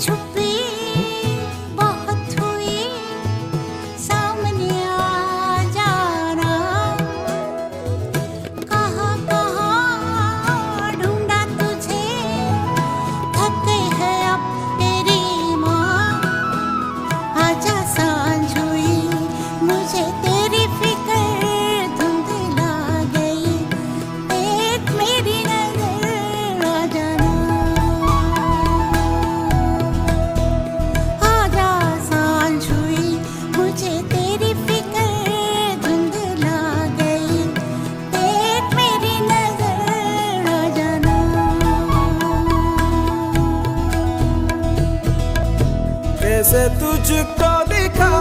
छुपी बहुत हुई, सामने आ जाना। कहाँ कहाँ ढूंढा तुझे, थक गई है अब तेरी माँ। आजा सांझ हुई, मुझे तेरी फिक्र धुंधला गई। देख मेरी नजर आ जाना। आजा सांझ हुई, मुझे तेरी फिक्र धुंधला गई। देख मेरी नजर आ जाना। कैसे तुझको दिखा